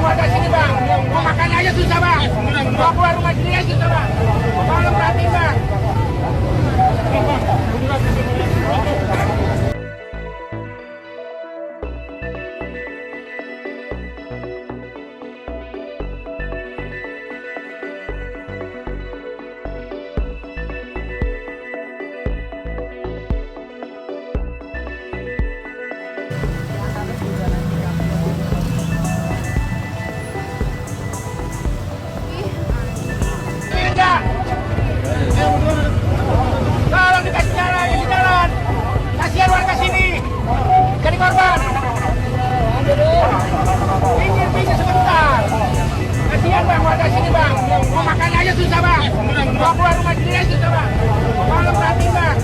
warga sini bang, mau makan aja susah bang, mau keluar rumah sendiri aja susah bang, tolong perhatiin bang. Tolong dikasih jalan, kasih jalan. Kasihan warga sini. Jadi korban. Pinggir sebentar. Kasihan bang warga sini bang. Mau makan aja susah bang. Mau keluar rumah sendiri aja susah bang. Tolong perhatiin bang.